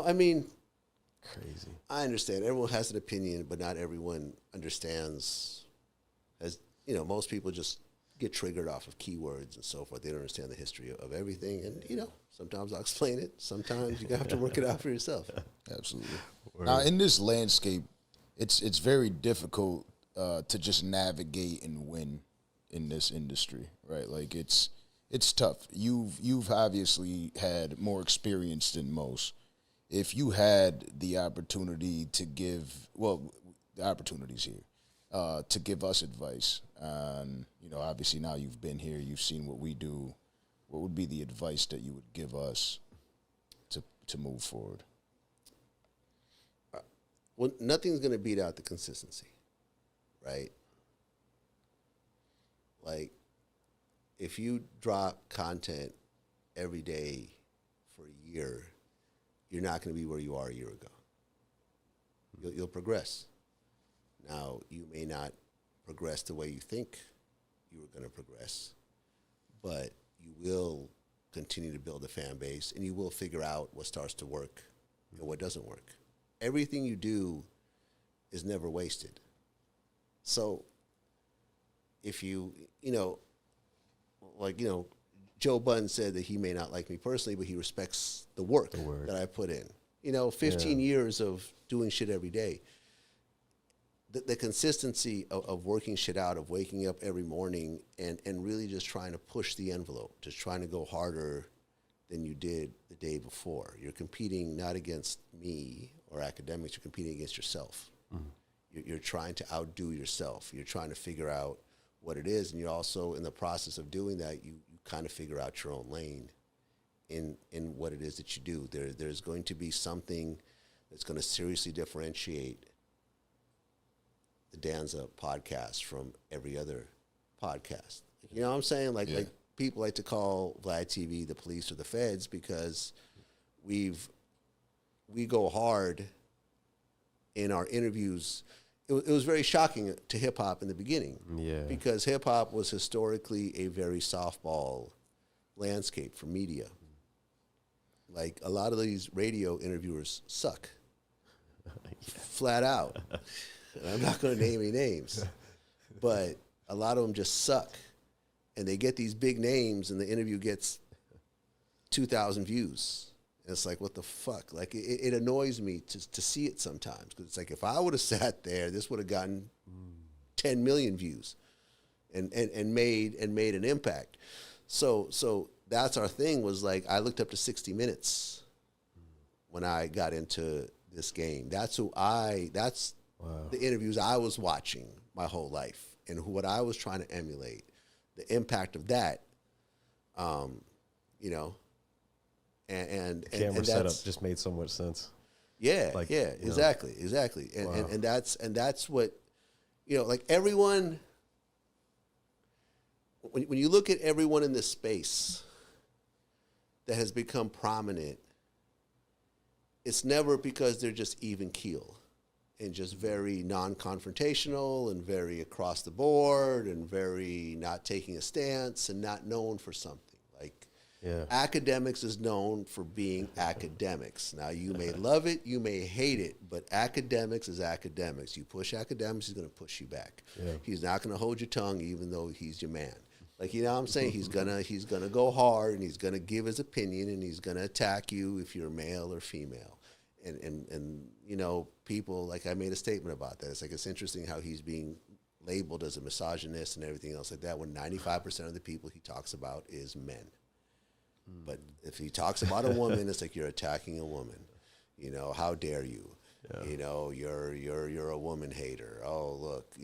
I mean, Crazy. I understand everyone has an opinion, but not everyone understands. As most people just get triggered off of keywords and so forth. They don't understand the history of everything, and sometimes I'll explain it. Sometimes you have to work it out for yourself. Absolutely. Now, in this landscape, it's very difficult to just navigate and win in this industry, right? Like it's tough. You've obviously had more experience than most. If you had the opportunity to give, the opportunities here, to give us advice, and obviously now you've been here, you've seen what we do. What would be the advice that you would give us to move forward? Well, nothing's going to beat out the consistency, right? Like, if you drop content every day for a year, you're not going to be where you are a year ago. You'll progress. Now, you may not progress the way you think you were going to progress, but you will continue to build a fan base, and you will figure out what starts to work and what doesn't work. Everything you do is never wasted. So if Joe Budden said that he may not like me personally, but he respects the work that I put in. 15 years of doing shit every day. The consistency of working shit out, of waking up every morning and really just trying to push the envelope, just trying to go harder than you did the day before. You're competing not against me or academics, you're competing against yourself. Mm-hmm. You're trying to outdo yourself. You're trying to figure out what it is, and you're also in the process of doing that, you kind of figure out your own lane in what it is that you do. There's going to be something that's going to seriously differentiate the Danza podcast from every other podcast. You know what I'm saying? Like people like to call Vlad TV the police or the feds because we go hard in our interviews. It was very shocking to hip hop in the beginning, because hip hop was historically a very softball landscape for media. Like, a lot of these radio interviewers suck, flat out. And I'm not going to name any names, but a lot of them just suck, and they get these big names, and the interview gets 2,000 views. And it's like, what the fuck? Like, it annoys me to see it sometimes, because it's like, if I would have sat there, this would have gotten 10 million views and made an impact. So that's our thing, was like, I looked up to 60 Minutes when I got into this game. That's the interviews I was watching my whole life, and what I was trying to emulate, the impact of that, And the camera setup just made so much sense. Yeah, exactly. And that's what, like, everyone, when you look at everyone in this space that has become prominent, it's never because they're just even keel and just very non-confrontational and very across the board and very not taking a stance and not known for something. Like, academics is known for being academics. Now, you may love it, you may hate it, but academics is academics. You push academics, he's going to push you back. Yeah. He's not going to hold your tongue, even though he's your man. Like, you know what I'm saying? He's gonna go hard, and he's gonna give his opinion, and he's gonna attack you if you're male or female. And people, like, I made a statement about that. It's like, it's interesting how he's being labeled as a misogynist and everything else like that, when 95% of the people he talks about is men. But if he talks about a woman, it's like, you're attacking a woman. How dare you? Yeah. You're a woman hater. Oh, look,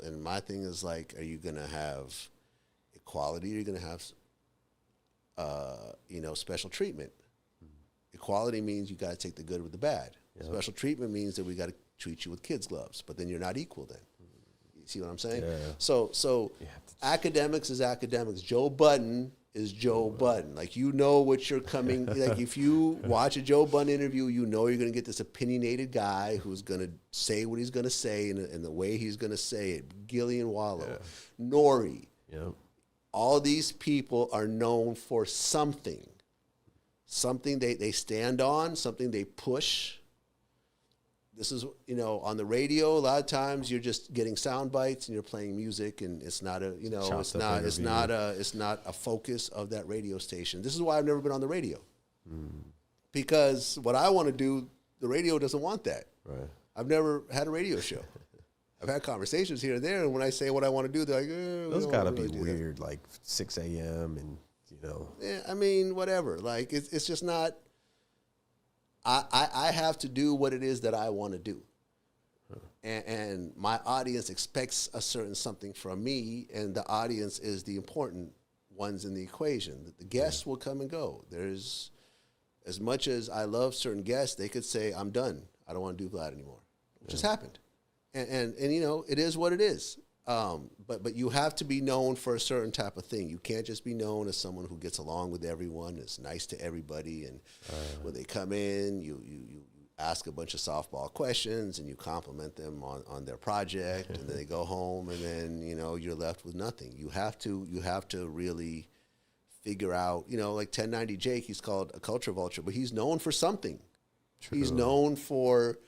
and my thing is, like, are you gonna have equality, or are you gonna have special treatment? Equality means you gotta take the good with the bad. Yeah. Special treatment means that we gotta treat you with kids' gloves, but then you're not equal then. You see what I'm saying? Yeah. So academics is academics. Joe Budden is Joe Budden. Like, what you're coming, like, if you watch a Joe Budden interview, you're going to get this opinionated guy who's going to say what he's going to say and the way he's going to say it. Gillian Wallow, Nori. Yep. All these people are known for something. something they stand on, something they push. This is, on the radio, a lot of times you're just getting sound bites and you're playing music, and it's not it's not a focus of that radio station. This is why I've never been on the radio. Because what I want to do, the radio doesn't want that. Right. I've never had a radio show. I've had conversations here and there, and when I say what I want to do, they're like, those gotta be weird, like 6 a.m. and Yeah, I mean, whatever. Like it's just not. I have to do what it is that I want to do. And my audience expects a certain something from me, and the audience is the important ones in the equation. The guests will come and go. There's, as much as I love certain guests, they could say, I'm done. I don't want to do Vlad anymore, which has happened. And it is what it is. But you have to be known for a certain type of thing. You can't just be known as someone who gets along with everyone, is nice to everybody, and when they come in, you ask a bunch of softball questions and you compliment them on their project, and then they go home, and then you're left with nothing. You have to really figure out, like 1090 Jake, he's called a culture vulture, but he's known for something. True. He's known for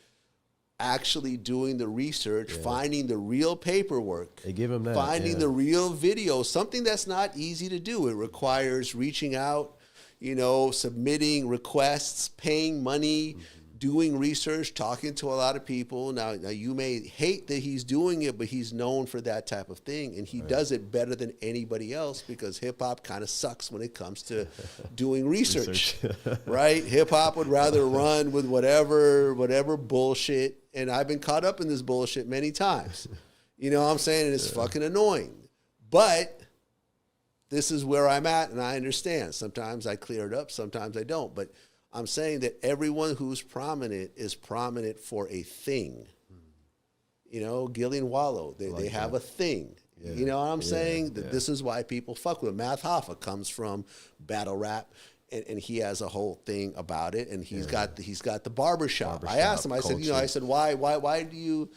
actually doing the research, finding the real paperwork. They give him that. Finding the real video, something that's not easy to do. It requires reaching out, submitting requests, paying money, doing research, talking to a lot of people. Now you may hate that he's doing it, but he's known for that type of thing, and he does it better than anybody else, because hip-hop kind of sucks when it comes to doing research. Right? Hip-hop would rather run with whatever bullshit, and I've been caught up in this bullshit many times. You know what I'm saying? And it's fucking annoying. But this is where I'm at, and I understand. Sometimes I clear it up, sometimes I don't, but I'm saying that everyone who's prominent is prominent for a thing. Gillian Wallow, they have a thing. Yeah. You know what I'm saying? That this is why people fuck with him. Math Hoffa comes from battle rap, and he has a whole thing about it, and he's got the barbershop. I asked him, I said, why do you,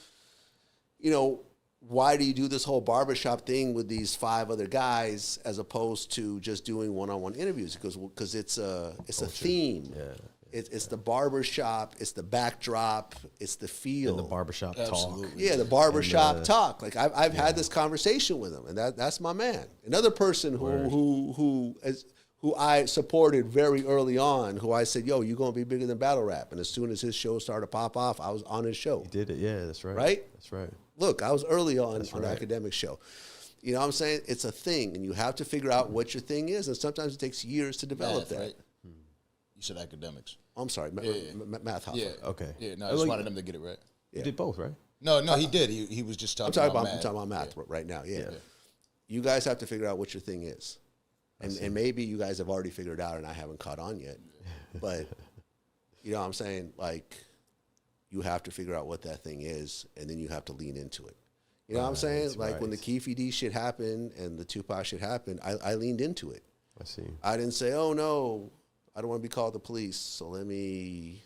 why do you do this whole barbershop thing with these 5 other guys as opposed to just doing one-on-one interviews? Because it's a theme. Yeah. It's the barbershop, it's the backdrop, it's the feel. And the barbershop talk. Yeah, the barbershop talk. Like I've had this conversation with him, and that's my man. Another person who I supported very early on, who I said, yo, you're going to be bigger than battle rap. And as soon as his show started to pop off, I was on his show. He did it, yeah, that's right. Right? That's right. Look, I was early on the academic show. You know what I'm saying? It's a thing, and you have to figure out what your thing is, and sometimes it takes years to develop that. Right? You said academics. I'm sorry, Math Hoffa. Yeah. Okay. Yeah, no, I just wanted them to get it right. You did both, right? No, he did. He was just talking about math. I'm talking about math right now, yeah. You guys have to figure out what your thing is. And maybe you guys have already figured it out and I haven't caught on yet. But, you know what I'm saying? Like, you have to figure out what that thing is, and then you have to lean into it. You know what I'm saying? Like, when the Keefe D shit happened and the Tupac shit happened, I leaned into it. I see. I didn't say, oh, no, I don't want to be called the police, so let me...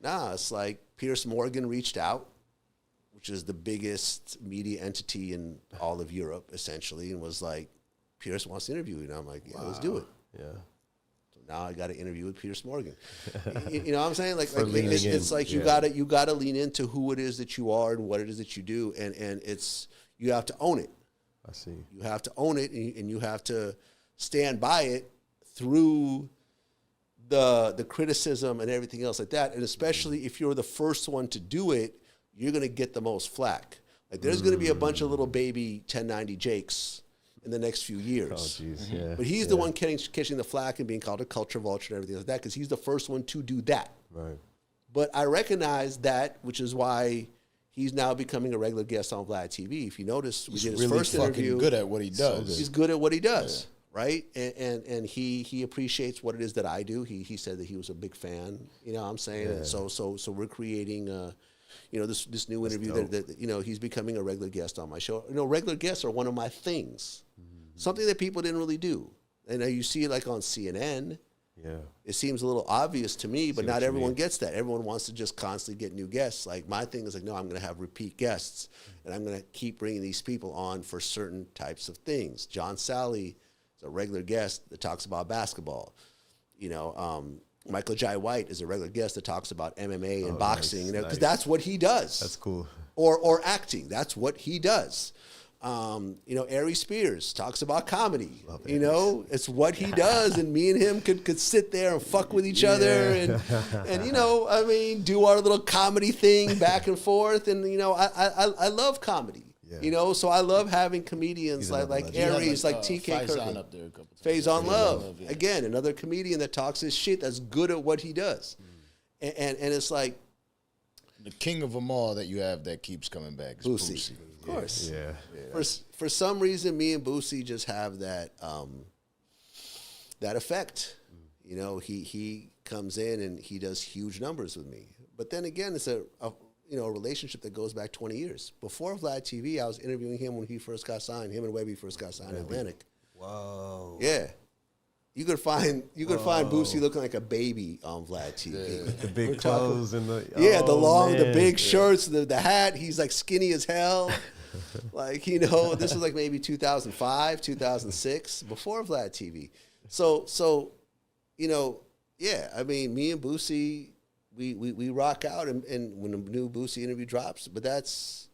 Nah, it's like Piers Morgan reached out, which is the biggest media entity in all of Europe, essentially, and was like, Piers wants to interview you. And I'm like, yeah, let's do it. Yeah. So now I got to interview with Piers Morgan. You know what I'm saying? Like it's like you gotta lean into who it is that you are and what it is that you do, and it's you have to own it. I see. You have to own it, and you have to stand by it through the criticism and everything else like that. And especially if you're the first one to do it, you're gonna get the most flack. Like there's gonna be a bunch of little baby 1090 Jakes in the next few years. Oh, jeez, yeah. But he's the one catching the flack and being called a culture vulture and everything like that, because he's the first one to do that. Right. But I recognize that, which is why he's now becoming a regular guest on Vlad TV. If you notice, we did his really first interview. He's good at what he does. He's good at what he does, right? And he appreciates what it is that I do. He said that he was a big fan. You know what I'm saying? And so we're creating this new interview that he's becoming a regular guest on my show. Regular guests are one of my things. Something that people didn't really do. And you see it like on CNN. Yeah. It seems a little obvious to me, but not everyone gets that. Everyone wants to just constantly get new guests. Like my thing is like, no, I'm going to have repeat guests, and I'm going to keep bringing these people on for certain types of things. John Sally is a regular guest that talks about basketball. Michael Jai White is a regular guest that talks about MMA and boxing, nice, because that's what he does. That's cool. Or acting. That's what he does. Ari Spears talks about comedy. It's what he does, and me and him could sit there and fuck with each other, and do our little comedy thing back and forth. And I love comedy. Yeah. So I love having comedians like Aries, like TK Kirkland. Up there a couple times. Faison Love, again, another comedian that talks his shit, that's good at what he does. And it's like, the king of them all that you have that keeps coming back is Boosie. Of course. Yeah. For some reason, me and Boosie just have that that effect. He comes in and he does huge numbers with me. But then again, it's a relationship that goes back 20 years. Before Vlad TV, I was interviewing him when he first got signed. Him and Webby first got signed at Atlantic. Whoa. Yeah. You could find Boosie looking like a baby on Vlad TV. The big clothes and the the big shirts, the hat. He's like skinny as hell. This was like maybe 2005, 2006, before Vlad TV. So me and Boosie, we rock out, and when the new Boosie interview drops, but that's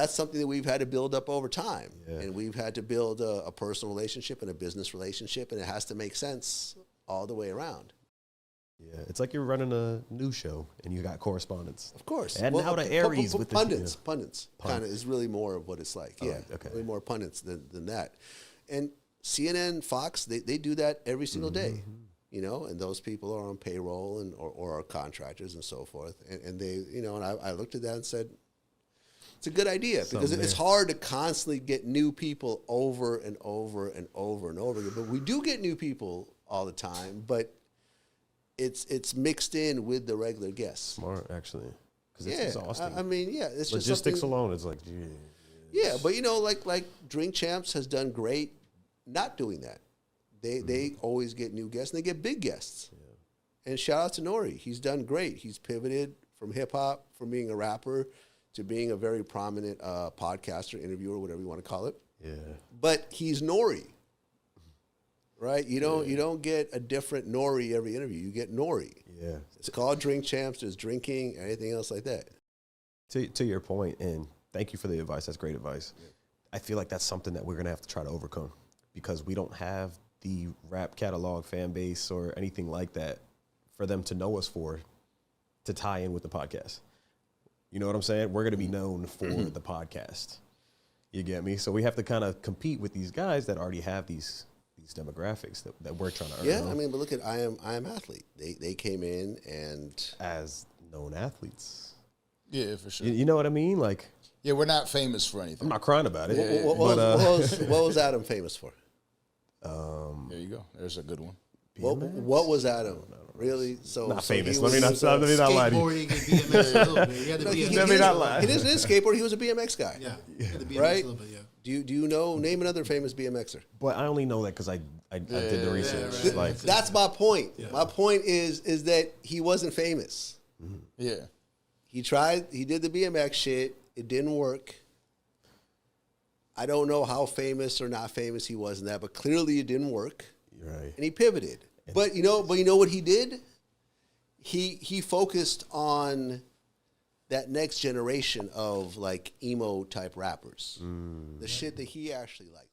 something that we've had to build up over time. Yeah. And we've had to build a personal relationship and a business relationship, and it has to make sense all the way around. Yeah, it's like you're running a news show and you got correspondents. Of course. And now the Aries with pundits. Pundits kind of is really more of what it's like. Yeah, okay. Way more pundits than that. And CNN, Fox, they do that every single day. And those people are on payroll or are contractors and so forth. And they, and I looked at that and said, it's a good idea, because it's hard to constantly get new people over and over and over and over again. But we do get new people all the time, but it's mixed in with the regular guests. Smart, actually, because it's exhausting. It's logistics just alone. It's like, but like Drink Champs has done great not doing that. They always get new guests, and they get big guests. Yeah. And shout out to Nori. He's done great. He's pivoted from hip hop, from being a rapper, to being a very prominent podcaster, interviewer, whatever you want to call it. Yeah. But he's Nori, right? You don't get a different Nori every interview. You get Nori. Yeah. It's called Drink Champs. There's drinking, anything else like that. To your point, and thank you for the advice. That's great advice. Yeah. I feel like that's something that we're going to have to try to overcome, because we don't have the rap catalog fan base or anything like that for them to know us for, to tie in with the podcast. You know what I'm saying? We're going to be known for the podcast. You get me? So we have to kind of compete with these guys that already have these demographics that we're trying to earn. Yeah, but look at I Am Athlete. They came in and as known athletes. Yeah, for sure. You know what I mean? Like, yeah, we're not famous for anything. I'm not crying about it. What was Adam famous for? There you go. There's a good one. What was Adam? Really? Not famous. Let me not lie to you. Skateboarding and BMX a little bit. He had the BMX. Let me not lie. He didn't skateboard. He was a BMX guy. Yeah, he had the BMX right? a little bit, yeah. Do you know? Name another famous BMXer. But I only know that because I did the research. right. Like, that's my point. Yeah. My point is that he wasn't famous. Mm-hmm. Yeah. He did the BMX shit. It didn't work. I don't know how famous or not famous he was in that, but clearly it didn't work. right. And he pivoted. But you know what he did? He focused on that next generation of like emo type rappers. The shit that he actually liked.